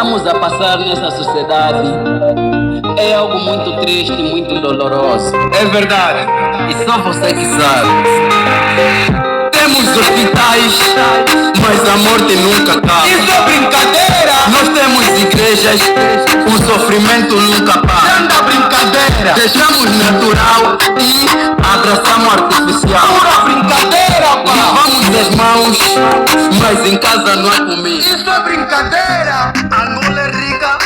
estamos a passar nessa sociedade é algo muito triste, muito doloroso. É verdade. E só você que sabe. Temos hospitais, mas a morte nunca acaba. Isso é brincadeira. Nós temos igrejas, o sofrimento nunca para. Anda brincadeira. Deixamos natural e abraçamos artificial. Pura brincadeira, pá. Lavamos as mãos, mas em casa não há comida. Isso é brincadeira. Angola é rica,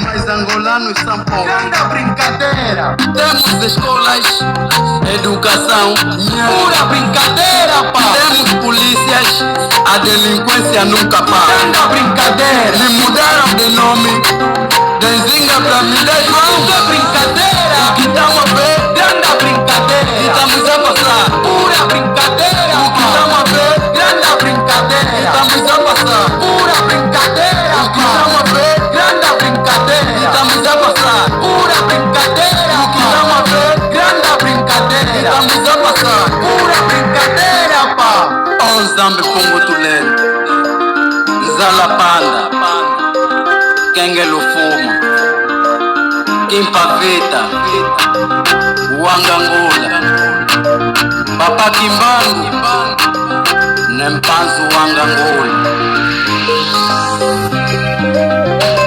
mas angolanos são pobres. Anda brincadeira. Temos escolas, educação, Pura brincadeira, pá. temos polícias, a delinquência nunca para. Anda brincadeira. Me mudaram de nome, Denzinga pra me dar Isso João. é brincadeira. O que estamos a ver, Anda brincadeira. estamos a passar. Pura brincadeira, O que pá. estamos a ver, Grande brincadeira. estamos a passar. Pura brincadeira, O que pá. estamos a ver, Grande brincadeira. estamos a passar. Pura brincadeira, O que pá. estamos a ver, Grande brincadeira. estamos a passar. Pura brincadeira, pá. Oh, Zambi Pungo Tulele, Zala Panda, Kenge Lufuma, Kimpavita, Wangangula, Papa Kimbangu, Nempanzu Wangangula.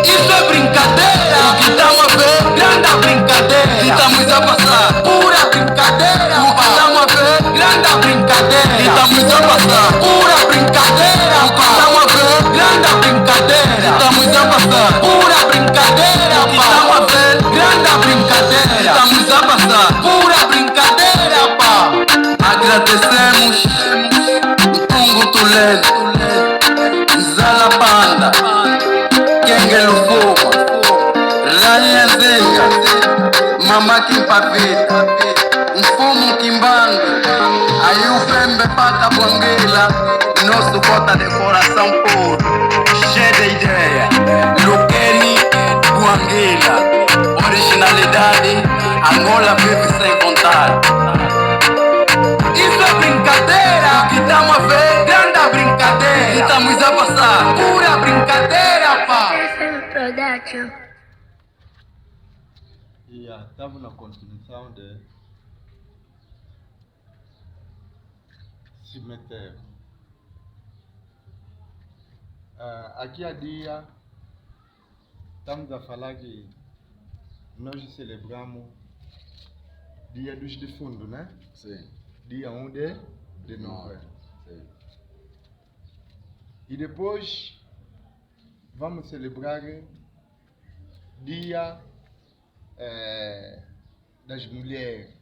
Isso é brincadeira. O que estamos a ver, Grande brincadeira. estamos a passar. Pura brincadeira, O que pá. estamos a ver, Grande brincadeira. estamos a passar. Pura brincadeira, O que pá. estamos a ver, Grande brincadeira. estamos a passar. Pura brincadeira, O que pá. estamos a ver, Grande brincadeira. estamos a passar. Pura brincadeira, pá. Agradecemos Pungo Tulele, Zala Panda, Kenge Lufuma, Rainha Zenga, Mama Kimpavita, Mfumo Kimbangu, aí o Pembe Pata Banguela, nosso bota de coração puro, cheio de ideia, Luqueni Banguela, originalidade, Angola vive sem vontade. Isso é brincadeira. O que estamos a ver, Grande brincadeira. estamos a passar. Pura brincadeira, pá. Production. Estamos na continuação de cemitério. Aqui a dia estamos a falar que nós celebramos Dia dos Defuntos, né? Sim. Dia 1 de novembro. Sim. E depois vamos celebrar Dia das Mulheres.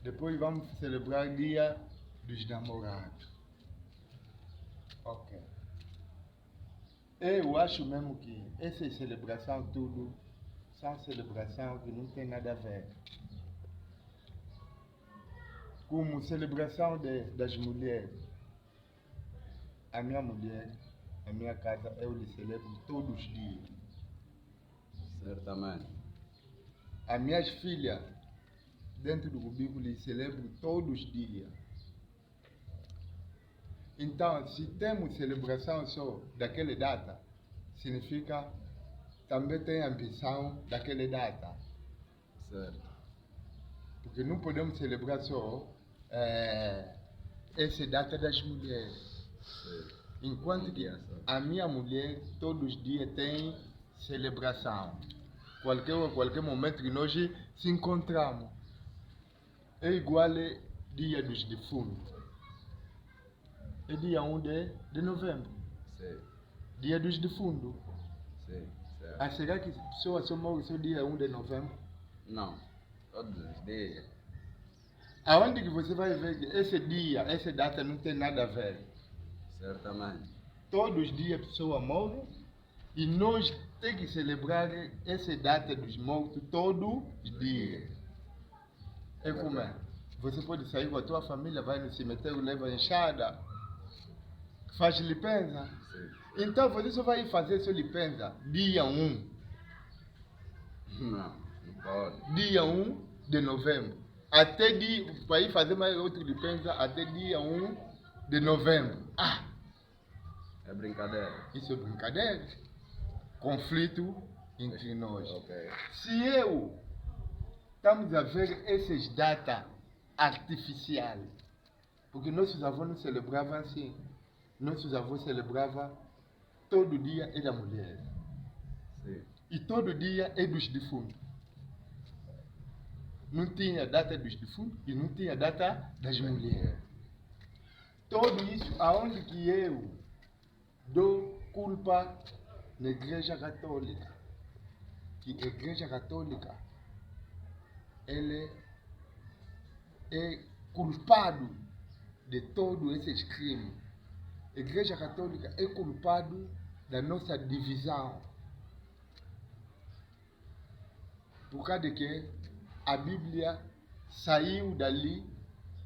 Depois vamos celebrar Dia dos Namorados. Ok. Eu acho mesmo que essas celebrações tudo são celebrações que não tem nada a ver. Como celebração das mulheres. A minha mulher, a minha casa, eu lhe celebro todos os dias. Certamente. As minhas filhas, dentro do cubículo, lhe celebro todos os dias. Então, se temos celebração só daquela data, significa também tem ambição daquela data. Certo. Porque não podemos celebrar só essa data das mulheres. Certo. Enquanto que a minha mulher todos os dias tem celebração. Qualquer momento que nós se encontramos. É igual dia dos defuntos. É dia 1 de novembro. Sim. Dia dos defuntos. Sim. Certo. Será que pessoas só morrem só dia 1 de novembro? Não. Todos os dias. Aonde que você vai ver que esse dia, essa data não tem nada a ver? Certamente. Todos os dias a pessoa morre e nós temos que celebrar essa data dos mortos todos os dias. É como é? Você pode sair com a tua família, vai no cemitério, leva a enxada, faz limpeza. Sim. Então você só vai fazer sua limpeza dia 1. Não pode. Dia 1 de novembro. Até dia, para ir fazer mais outra limpeza até dia 1 de novembro. É brincadeira. Isso é brincadeira. conflito entre nós. Ok. Se estamos a ver essas datas artificiais, porque nossos avós não celebravam assim. Nossos avós celebravam todo dia é da mulher. Sim. E todo dia é dos defuntos. Não tinha data dos defuntos e não tinha data das mulheres. Tudo isso, aonde que eu dou culpa na Igreja Católica. Que a Igreja Católica, ele é culpado de todos esses crimes. A Igreja Católica é culpado da nossa divisão. Por causa de que a Bíblia saiu dali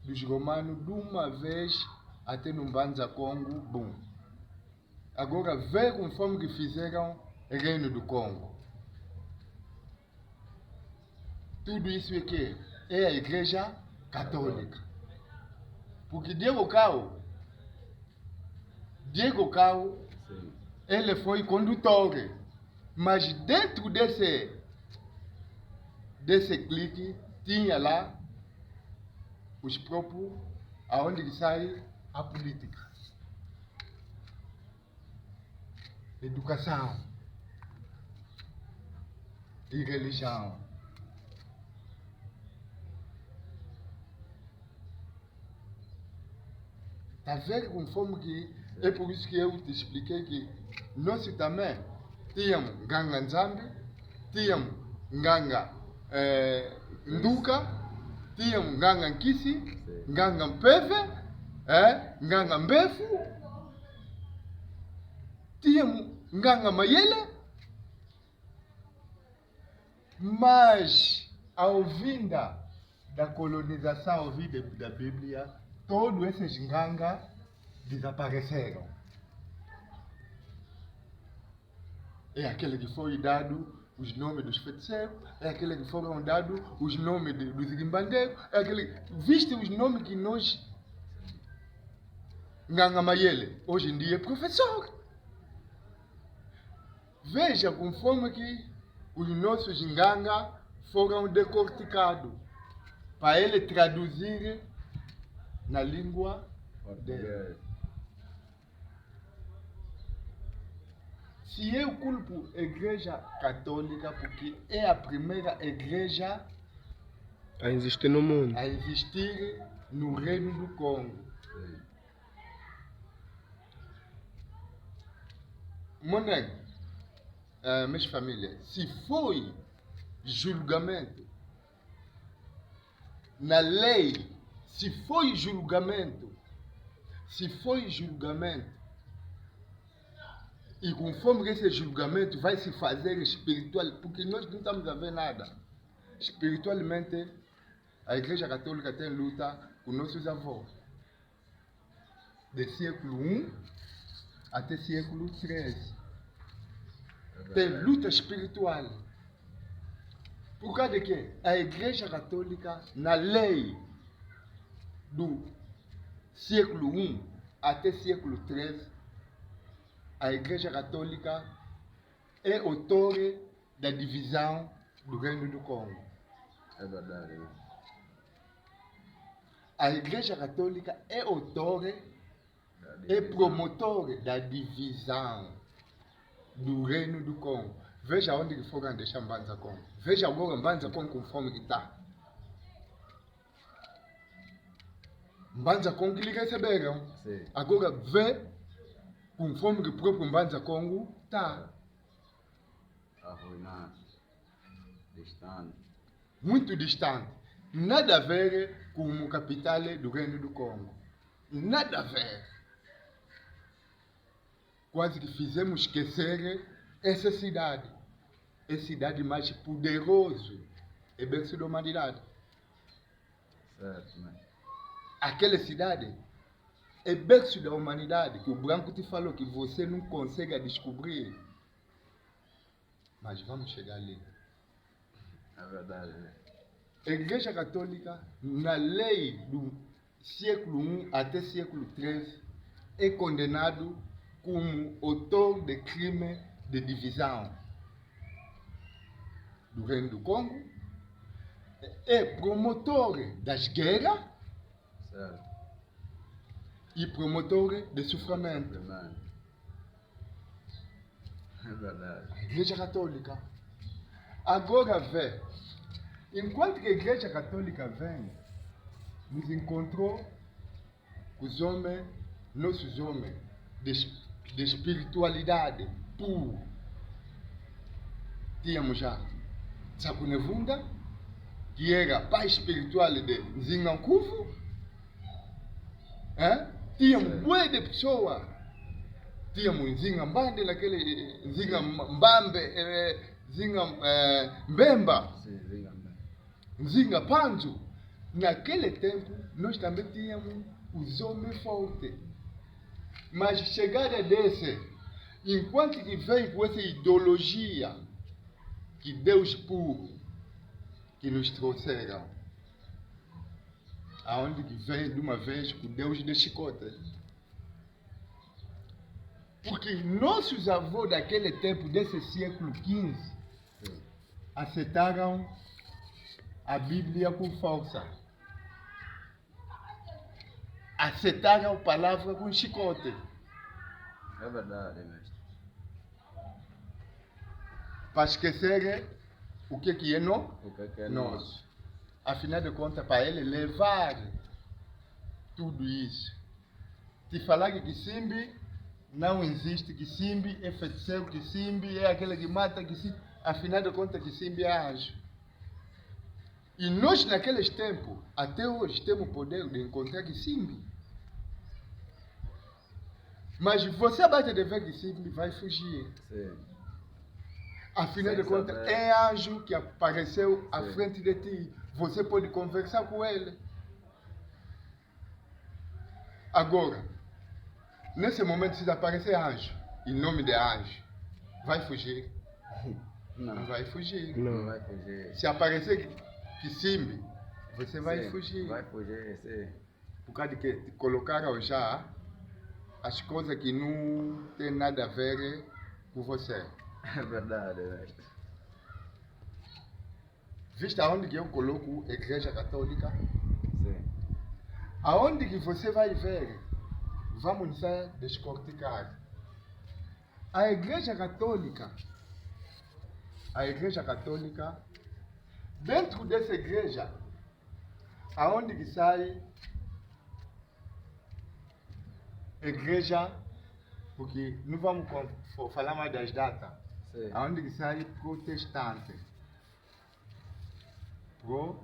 dos romanos de uma vez até no Mbanza Congo, bom. Agora vê conforme que fizeram o Reino do Congo. Tudo isso é que é a Igreja Católica. Porque Diego Cao, Sim. ele foi condutor, mas dentro desse clique tinha lá os próprios, aonde sai a política, educação e religião. Está vendo conforme que é por isso que eu te expliquei que nós também tínhamos Nganga Nzambi, tínhamos Nganga Nduka, tínhamos Nganga Nkisi, Nganga Mpeve, Nganga Mbefu, tínhamos Nganga Mayele, mas ao vinda da colonização, ao vir da Bíblia, todos esses Nganga desapareceram. É aquele que foi dado os nomes dos feiticeiros, é aquele que foram dados os nomes dos rimbandeiros, é aquele... Viste os nomes que nós... Nganga Mayele, hoje em dia é professor. Veja conforme que os nossos Nganga foram decorticados para ele traduzir na língua dele. Se eu culpo a Igreja Católica porque é a primeira igreja a existir no mundo, a existir no Reino do Congo. Moneg, minhas famílias, se foi julgamento na lei, se foi julgamento, e conforme esse julgamento vai se fazer espiritual, porque nós não estamos a ver nada. Espiritualmente, a Igreja Católica tem luta com nossos avós. De século I até século XIII. Tem luta espiritual. Por causa de que a Igreja Católica, na lei do século I até século XIII, a Igreja Católica é autor da divisão do Reino do Congo. É verdade. A Igreja Católica é autor, é promotor da divisão do Reino do Congo. Veja onde que foram deixar Mbanza Congo. Veja agora Mbanza Congo conforme que está. Mbanza Congo que lhe receberam. Sim. Agora vê conforme que o próprio Mbanza Congo está. Arruinado. Distante. Muito distante. Nada a ver com a capital do Reino do Congo. Nada a ver. Quase que fizemos esquecer essa cidade. É a cidade mais poderosa. É berço da humanidade. Certo, né? Aquela cidade é berço da humanidade. Que o branco te falou que você não consegue descobrir. Mas vamos chegar ali. É verdade, né? A Igreja Católica, na lei do século I até século XIII, é condenado como autor de crime de divisão do Reino do Congo, é promotor das guerras Certo. e promotor de sofrimento. Primeiro. É verdade. A Igreja Católica. Agora vê, enquanto que a Igreja Católica vem, nos encontrou os homens, nossos homens, de espiritualidade pura. Tínhamos já Tsakunevunda, que era pai espiritual de Nzingankuvu. Tínhamos bué de pessoas. Tínhamos Nzingambande, naquele Nzingambambe, Mbemba, Sim, diga-me. Nzingapanzo. Naquele tempo, nós também tínhamos os homens fortes. Mas chegada desse, enquanto que vem com essa ideologia que Deus puro que nos trouxeram, aonde que vem de uma vez com Deus de chicote. Porque nossos avós daquele tempo, desse século XV, aceitaram a Bíblia com força. Aceitaram a palavra com chicote. É verdade, mestre. Para esquecer o que é nós. O que é Nós. Afinal de contas, para ele levar tudo isso. Te falar que Kisimbi não existe, Kisimbi é feiticeiro, Kisimbi é aquele que mata, Kisimbi. Afinal de contas, Kisimbi é anjo. E nós, naqueles tempos, até hoje, temos o poder de encontrar Kisimbi. Mas você basta de ver Kisimbi, vai fugir. Sim. Afinal de Sem contas, saber. é anjo que apareceu à Sim. frente de ti. Você pode conversar com ele. Agora, nesse momento, se aparecer anjo, em nome de anjo, vai fugir? Não Não. vai fugir. Não Não. vai fugir. Se aparecer Kisimbi, você vai Sim, fugir. Vai fugir, sim. Por causa de que te colocaram já as coisas que não tem nada a ver com você. É verdade, mestre. Viste aonde que eu coloco a Igreja Católica? Sim. Aonde que você vai ver? Vamos descorticar. A Igreja Católica, dentro dessa igreja, aonde que sai igreja, porque não vamos falar mais das datas, Sim. aonde que sai protestante. Protestante.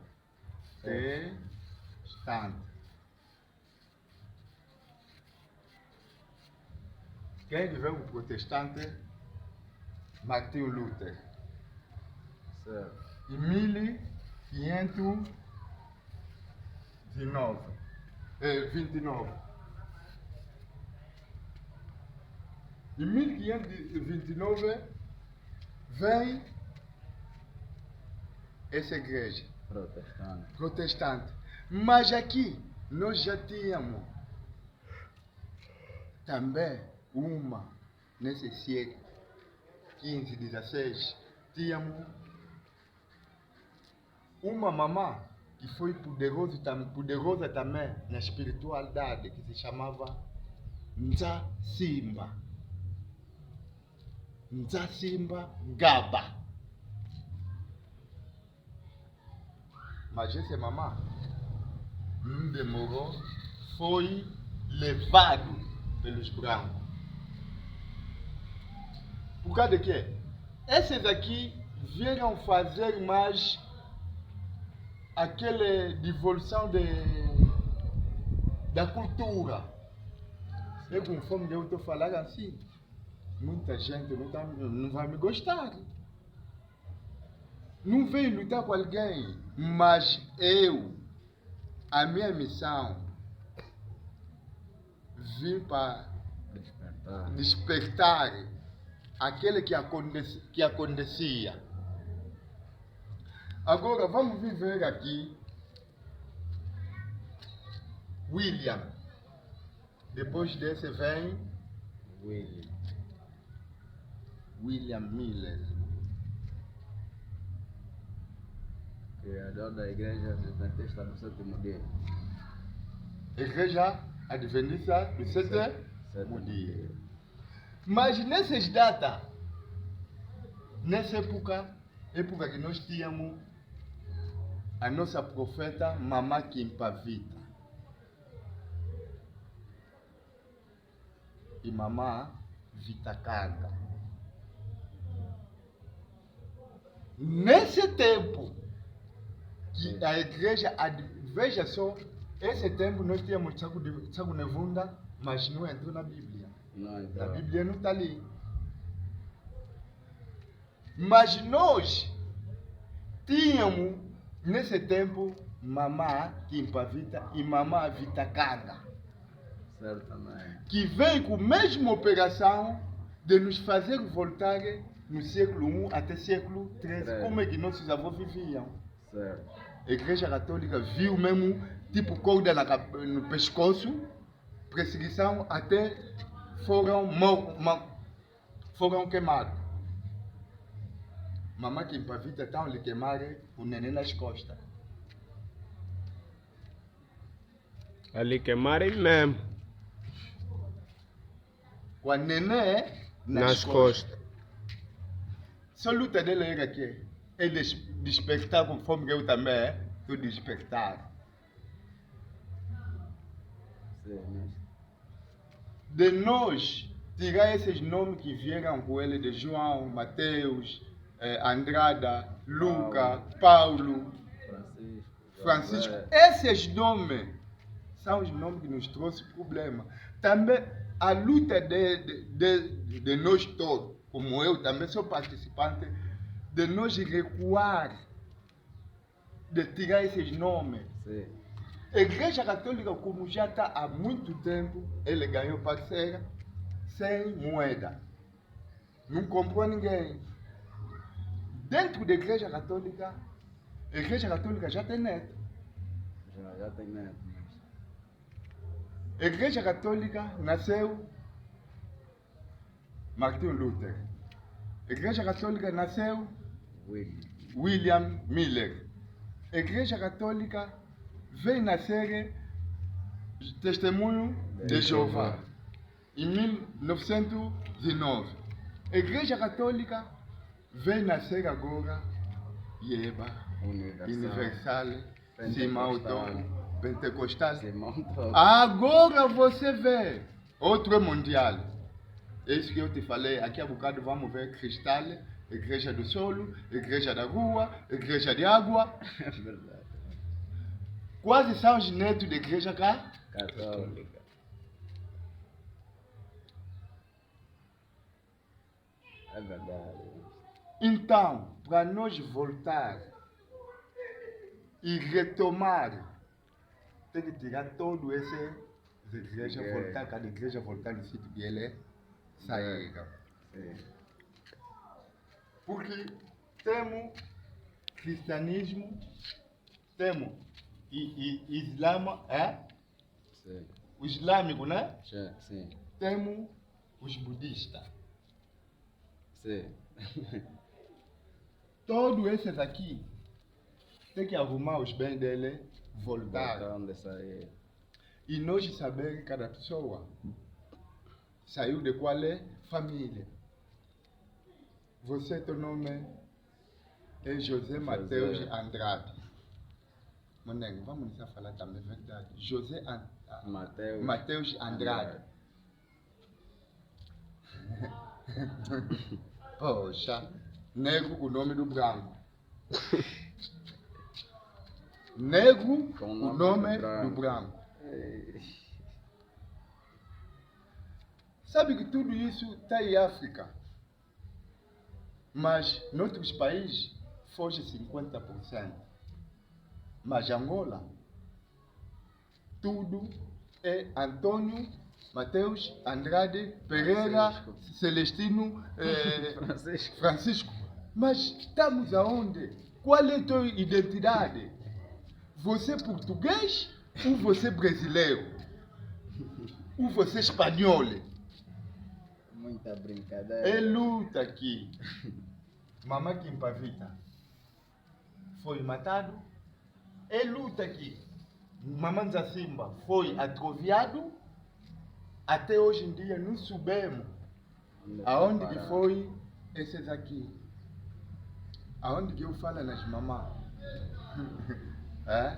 Quem que veio o protestante? Martin Luther. Certo. Em 1529. Em 1529 vem essa igreja Protestante. protestante. Mas aqui nós já tínhamos também uma, nesse século 15, 16, tínhamos uma mamã que foi poderosa também na espiritualidade, que se chamava Nza Simba Ngaba. Mas essa mamã não demorou, foi levado pelos brancos. Por causa de quê? Esses aqui vieram fazer mais aquela devolução da cultura. Eu, conforme eu estou falando assim, muita gente não vai me gostar. Não veio lutar com alguém, mas a minha missão, vim para despertar aquele que acontecia. Agora vamos viver aqui William. Depois desse vem William. William Miller. Criador da Igreja Adventista do Sétimo Dia. Igreja Adventista do Sétimo Dia. Mas nessas datas, nessa época que nós tínhamos a nossa profeta Mamá Kimpavita e Mamá Vitakanga. Nesse tempo que a igreja, veja só, esse tempo nós tínhamos Tsago Nevunda, mas não entrou na Bíblia. Não, Na então. Bíblia não está ali. Mas nós tínhamos nesse tempo Mamá Kimpavita e Mamá Vitakanga, Certo também. que vem com a mesma operação de nos fazer voltar no século I até século XIII, como é que nossos avós viviam. Certo. A Igreja Católica viu mesmo, tipo corda no pescoço, perseguição, até foram queimados. Mamãe Kimpavita então lhe queimaram o neném nas costas. Ali queimarem mesmo. Com a neném Nas costas. Só luta dele era que é despertar conforme eu também estou despertar. Sim, mas... De nós tirar esses nomes que vieram com ele de João, Mateus, Andrada, Luca, Paulo, Francisco. Esses nomes são os nomes que nos trouxe problema. Também a luta de nós todos, como eu também sou participante, de nós recuar, de tirar esses nomes. Sim. A Igreja Católica, como já está há muito tempo, ele ganhou parceira sem moeda. Não comprou ninguém. Dentro da Igreja Católica, a Igreja Católica já tem neto. Já tem neto. A Igreja Católica nasceu Martin Luther. A Igreja Católica nasceu William Miller. A Igreja Católica veio nascer Testemunho de Jeová em 1919. A Igreja Católica veio nascer agora Yeba, Universal, Pentecostal. Agora você vê, outro é mundial. É isso que eu te falei. Aqui a bocado vamos ver Cristal, Igreja do Solo, Igreja da Rua, Igreja de Água. É verdade. Quase são os netos da Igreja Católica. É verdade. Então, para nós voltar e retomar, tem que tirar todo esse igreja, voltar, cada igreja voltar no sítio que ele saíram. Porque temos cristianismo, temos islamo, Sim. o islâmico, né? Sim. Temos os budistas. Sim. Todos esses aqui tem que arrumar os bens dele, voltar. Onde sair. E nós saber que cada pessoa saiu de qual é família. Você, teu nome é José Mateus Andrade. Monengo, vamos começar a falar também, verdade. José Mateus Andrade. Poxa, negro com o nome do branco. Negro com o nome do branco. Sabe que tudo isso está em África. Mas em outros países foge 50%. Mas Angola, tudo é Antônio, Mateus, Andrade, Pereira, Celestino, Francisco. Mas estamos aonde? Qual é a tua identidade? Você é português ou você é brasileiro? Ou você é espanhol? Muita brincadeira. É luta aqui. Mamãe Kimpavita foi matado. É luta aqui. Mamãe Zacimba foi atroviado. Até hoje em dia não soubemos aonde que foi esses aqui. Aonde que eu falo nas mamães. É?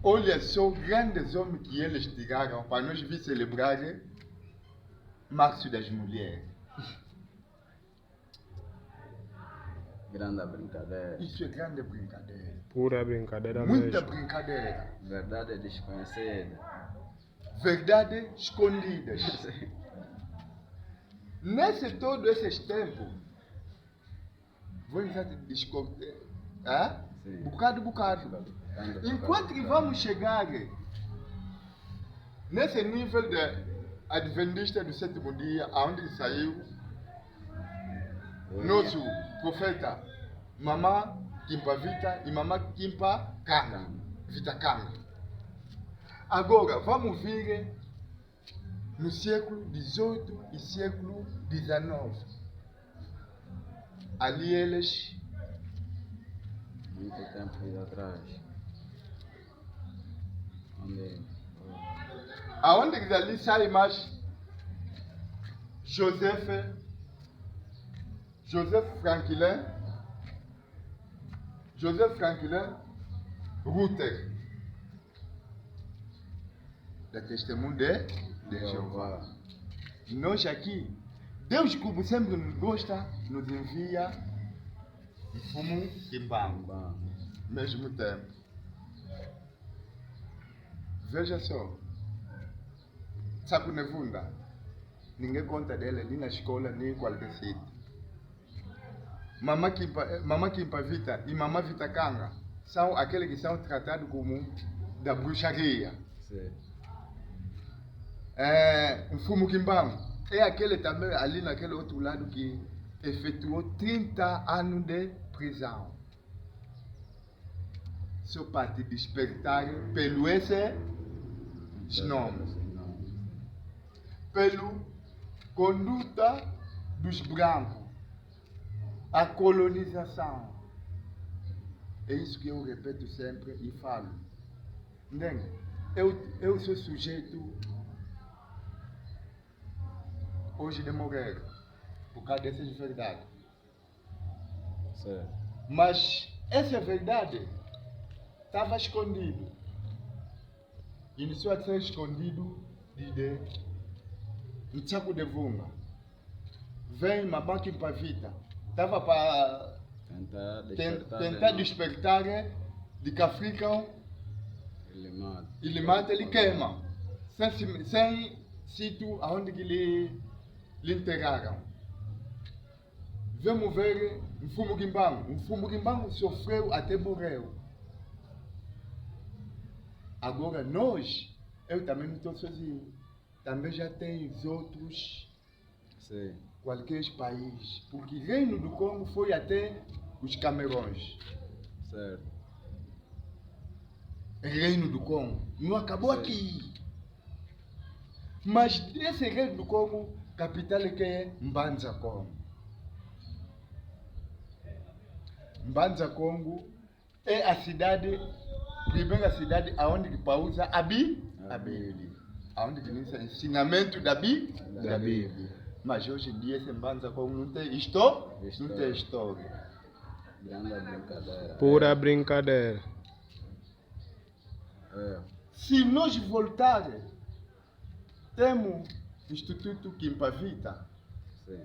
Olha só grandes homens que eles tiraram para nós vir celebrar Março das Mulheres. Grande brincadeira. Isso é grande brincadeira. Pura brincadeira Muita mesmo. brincadeira. Verdade desconhecida. Verdade escondidas. Nesse todo esses tempos, vou dizer descontar, Sim. bocado. Enquanto que vamos chegar nesse nível de adventista do sétimo dia, aonde saiu nosso profeta Mamã Kimpavita e Mamã Kimpa Kanga, Vita Kanga. Agora, vamos vir no século XVIII e século XIX. Ali eles, Muito tempo atrás. Onde? aonde que dali sai mais Joseph Franklin Ruther, da Testemunho de Jeová. Nós aqui, Deus, como sempre nos gosta, nos envia fumo Kimbang, mesmo tempo. Veja só, Sakunevunda, ninguém conta dele nem na escola, nem em qualquer sítio. Mamã Kimpavita e Mamã Vita Kanga são aqueles que são tratados como da bruxaria. Sim. O Fumo Kimbang é aquele também ali naquele outro lado que efetuou 30 anos de prisão. Só para te despertar pelo esse nome. Pelo conduta dos brancos, a colonização. É isso que eu repito sempre e falo. Entende? Eu sou sujeito hoje de morrer por causa dessas verdades. Certo. Mas essa verdade estava escondido. Iniciou a ser escondido de Nchaku de Vunga. Vem Mamã Kimpavita. Estava para tentar despertar de que a África ele mata, ele queima. Sem sítio onde lhe enterraram. Vamos ver um Fumo Kimbang sofreu até morreu. Agora nós, eu também não estou sozinho. Também já tem os outros, Sim. qualquer país. Porque o Reino do Congo foi até os Camarões. Certo. Reino do Congo. Não acabou aqui. Mas esse Reino do Congo, capital que é Mbanza Congo. Mbanza Congo é a cidade, primeira cidade aonde que pausa a Bíblia. Aonde que inicia ensinamento da Bíblia. Mas hoje em dia esse Mbanza Congo não tem história. Grande brincadeira. Pura brincadeira. Se nós voltar, temos Instituto Kimpavita. Sim.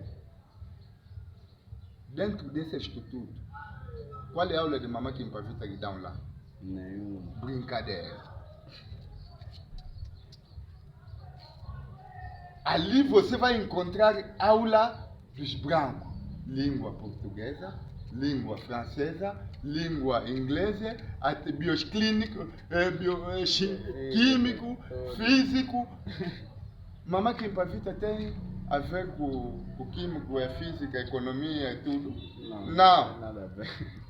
Dentro desse instituto, qual é a aula de Mamã Kimpavita que dão lá? Nenhum. Brincadeira. Ali você vai encontrar aula dos brancos. Língua portuguesa, língua francesa, língua inglesa, até bioclínico, químico, físico. Mamã Kimpavita tem a ver com químico, física, economia e tudo? Não. Nada a ver.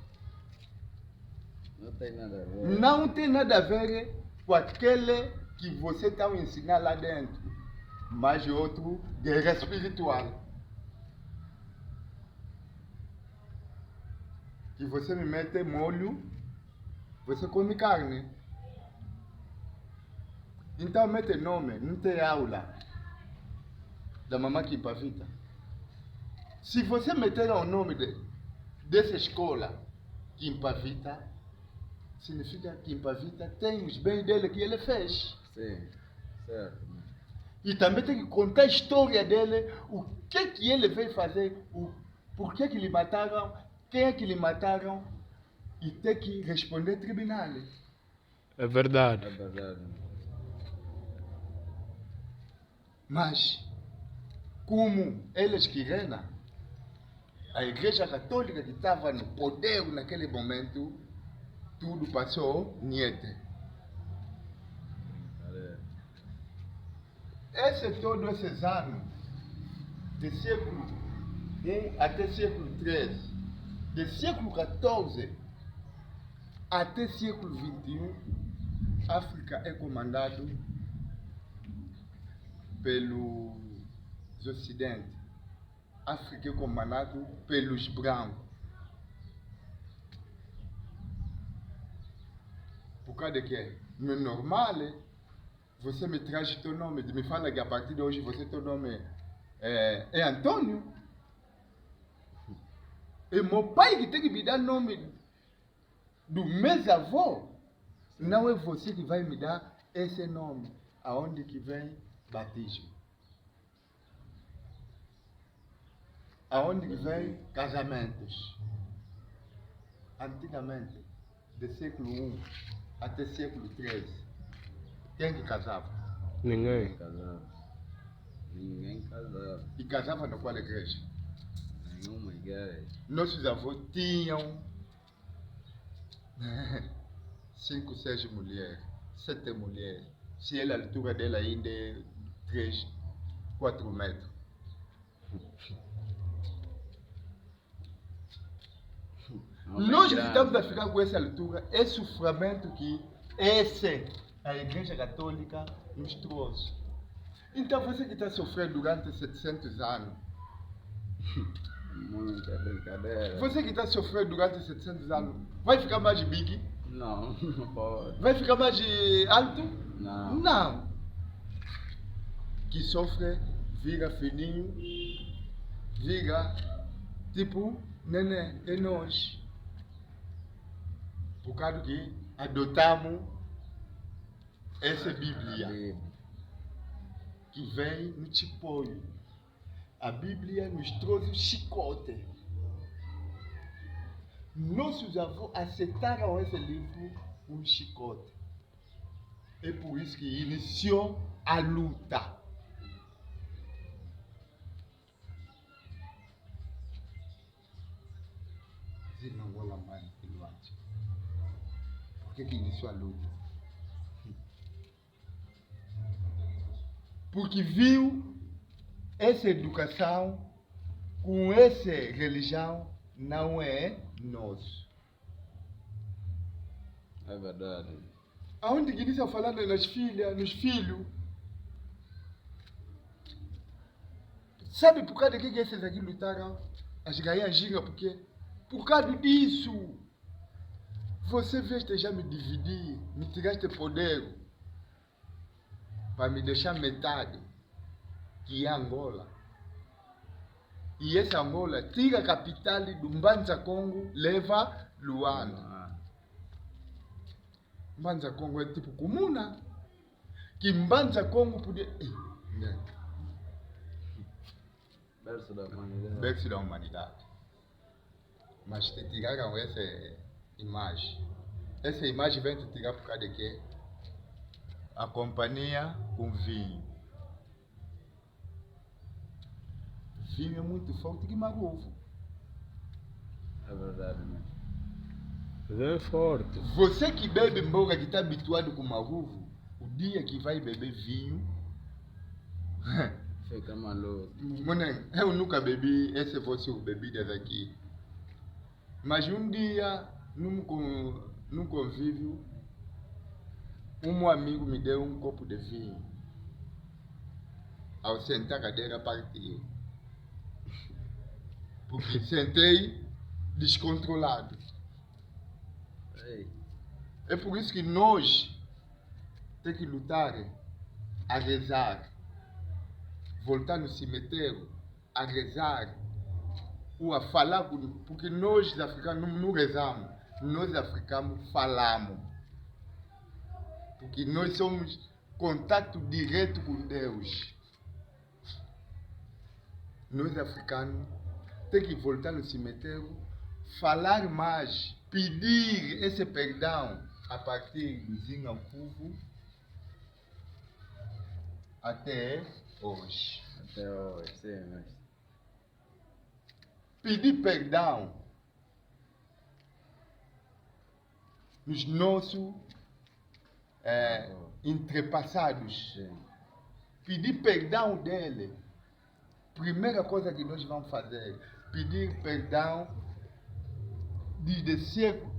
Não tem nada a ver. Não tem nada a ver com aquele que você está a ensinar lá dentro. mas outro guerra espiritual. Que você me mete molho, você come carne. Então mete nome, não tem aula da mamãe Kimpavita. Se você meter o nome dessa escola, Kimpavita, significa que Kimpavita tem os bens dele que ele fez. Sim, certo. E também tem que contar a história dele, o que ele veio fazer, por que lhe mataram, quem é que lhe mataram, e tem que responder tribunal. É verdade. É verdade. Mas, como eles queriam, a Igreja Católica que estava no poder naquele momento, tudo passou niente. Todos esses anos, de século I até século III, de século XIV até século XXI, a África é comandado pelos ocidentes. A África é comandado pelos brancos. Por causa de quê? Não é normal, você me traz teu nome, me fala que a partir de hoje teu nome é Antônio. E meu pai que tem que me dar nome do meu avô. Não é você que vai me dar esse nome. Aonde que vem batismo? Aonde que vem casamentos? Antigamente, do século I até século XIII, quem que casava? Ninguém. Casava. Ninguém casava. E casava na qual igreja? Nenhuma igreja. Nossos avós tinham 5, 6 mulheres, 7 mulheres. Se a altura dela ainda é 3, 4 metros. Nós que estamos a ficar com essa altura, é sofrimento que a Igreja Católica nos trouxe. Então você que está sofrendo durante 700 anos, Muita brincadeira. você que está sofrendo durante 700 anos, vai ficar mais big? Não, não pode. Vai ficar mais alto? Não. Não. Que sofre, vira fininho, vira tipo neném, é nós. Por causa que adotamos essa Bíblia que vem no chicoio. A Bíblia nos trouxe chicote. Nossos avós aceitaram esse livro com chicote. É por isso que iniciou a luta. Não vou lá mais no antes. Por que iniciou a luta? Porque viu essa educação com essa religião não é nosso. É verdade. Aonde que eles estão falando nas filhas, nos filhos? Sabe por causa de que esses aqui lutaram? As galinhas giram, por quê? Por causa disso. Você veio já me dividir, me tiraste poder para me deixar metade, que é Angola. E essa Angola tira a capital do Mbanza Congo, leva Luanda. Mbanza Congo é tipo comuna. Que Mbanza Congo podia... Berço da humanidade. Berço da humanidade. Mas te tiraram essa imagem. Essa imagem vem te tirar por causa de quê? A companhia com vinho. Vinho é muito forte que magovo. É verdade, né? Mas é forte. Você que bebe mboga, que está habituado com magovo, o dia que vai beber vinho... Fica maluco. Mano, eu nunca bebi essa fosse bebidas aqui. Mas um dia, num convívio, um amigo me deu um copo de vinho. ao sentar a cadeira partiu. Porque sentei descontrolado. Ei, É por isso que nós temos que lutar, a rezar, voltar no cemitério, a rezar, ou a falar, porque nós africanos não rezamos, nós africanos falamos. Porque nós somos contato direto com Deus. Nós africanos temos que voltar no cemitério, falar mais, pedir esse perdão a partir do Zingampuvo até hoje. até hoje, sim, mas Pedir perdão nos nossos entrepassados. sim. Pedir perdão dele. Primeira coisa que nós vamos fazer, pedir perdão desde século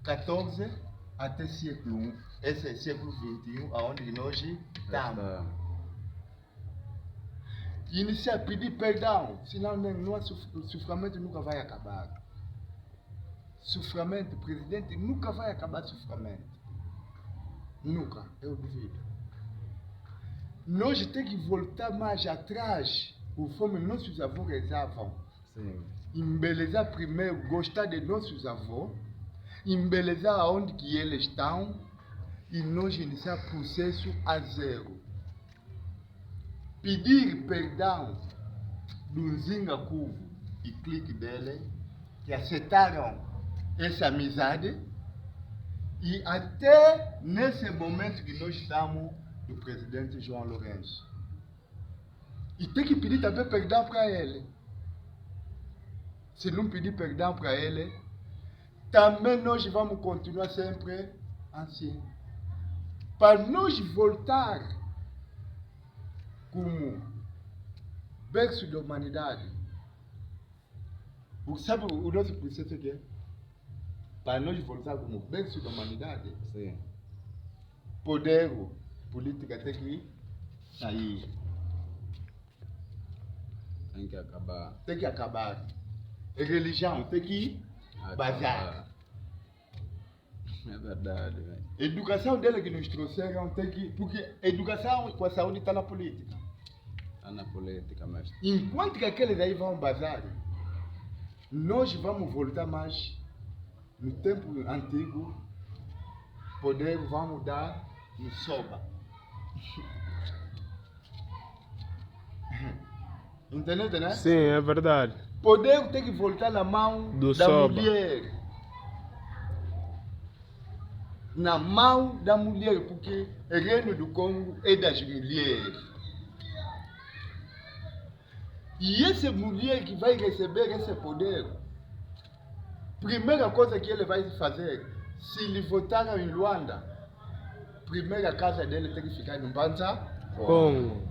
XIV até século I. Esse é século XXI, onde nós estamos. Iniciar a pedir perdão, senão o sofrimento nunca vai acabar. Sofrimento, presidente, nunca vai acabar sofrimento. Nunca, eu duvido. Nós temos que voltar mais atrás, conforme nossos avós rezavam. Sim. Embelezar primeiro, gostar de nossos avós, embelezar onde que eles estão e nós iniciar o processo a zero. Pedir perdão do Zingacuvo e clique dele, que aceitaram essa amizade, e até nesse momento que nós estamos do presidente João Lourenço. E tem que pedir também perdão para ele. Se não pedir perdão para ele, também nós vamos continuar sempre assim. Para nós voltar como berço da humanidade. Sabe o nosso processo aqui? Para nós voltar como berço da humanidade, Sim. poder, política tem que sair. Tem que acabar. Tem que acabar. A religião tem que bazar. É verdade, velho. Educação dele que nos trouxeram tem que. Porque educação com a saúde está na política. Tá na política, mas Enquanto que aqueles aí vão bazar, nós vamos voltar mais no tempo antigo, poder vamos dar no soba. Entendeu, né? Sim, é verdade. Poder tem que voltar na mão Do da soba. mulher. Na mão da mulher, porque o reino do Congo é das mulheres. E essa mulher que vai receber esse poder, primeira coisa que ele vai fazer, se ele votar em Luanda, primeira casa dele tem que ficar no Mbanza. Congo.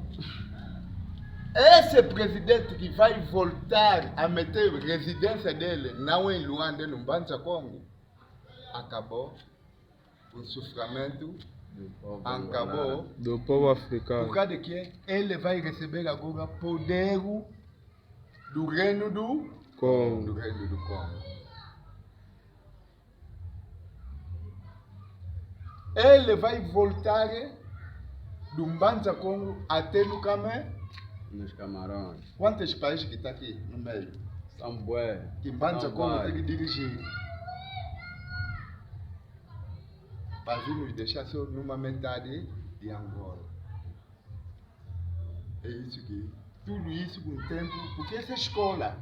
Esse presidente que vai voltar a meter residência dele não em Luanda, no Mbanza, Congo, acabou o sofrimento, do povo acabou. Do povo Por africano. causa de que ele vai receber agora poder do reino do Congo. reino do Congo. Ele vai voltar do Mbanza Congo até no Camé. nos Camarões. Quantos países que está aqui no meio? São bué. Que Mbanza São Congo vários. tem que dirigir. Para vir nos deixar só numa metade de Angola. É isso que. Tudo isso com o tempo, porque essa escola,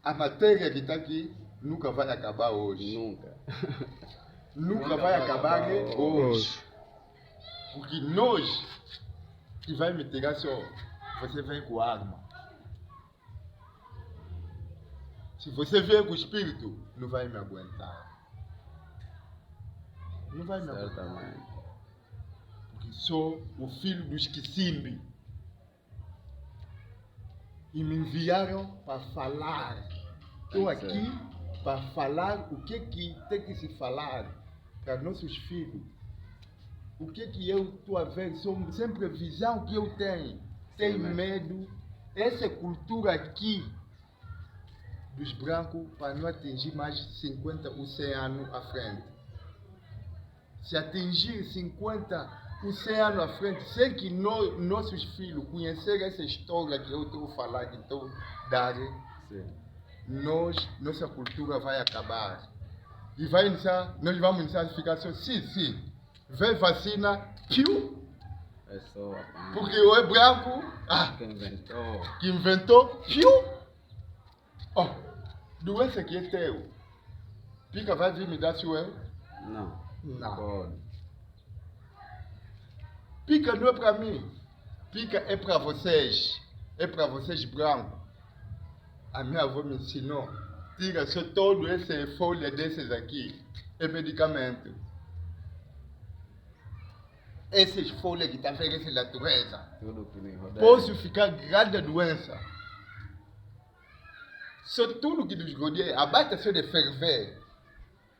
a matéria que está aqui, nunca vai acabar hoje. Nunca. Nunca vai acabar hoje. Porque nós que vai me tirar só, você vem com arma. Se você vier com o espírito, não vai me aguentar. Não vai me aguentar. Certamente. Porque sou o filho dos Kisimbi. E me enviaram para falar. Estou aqui para falar o que tem que se falar para nossos filhos. O que eu estou a ver? São sempre visão que eu tenho. Tenho medo. Essa cultura aqui dos brancos para não atingir mais de 50 oceanos à frente. Se atingir 50 oceanos à frente, sem que nossos filhos conhecerem essa história que eu estou a falar, que estou a dar, nossa cultura vai acabar. E vai iniciar, nós vamos iniciar a ficar só, sim, vem vacina, piu, É só a porque o é branco, que inventou, piu. Ó, doença que é teu, pica vai vir me dar se eu? Não. Não. Pode. Pica não é para mim, pica é para vocês brancos. A minha avó me ensinou, tira só toda essa folha desses aqui, é medicamento. Essas folhas que está vendo, essa natureza, Tudo que me rodeia. posso ficar grande doença. Só tudo que nos rodeia, a basta só de ferver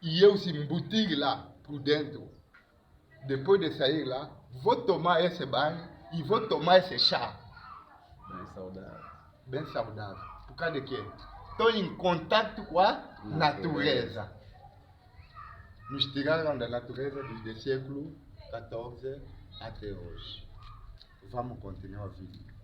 e eu se embutir lá por dentro. Depois de sair lá, vou tomar esse banho e vou tomar esse chá. Bem saudável. Bem saudável. Por causa de quê? Estou em contato com a natureza. Nos tiraram da natureza desde o século XIV até hoje. Vamos continuar a vida.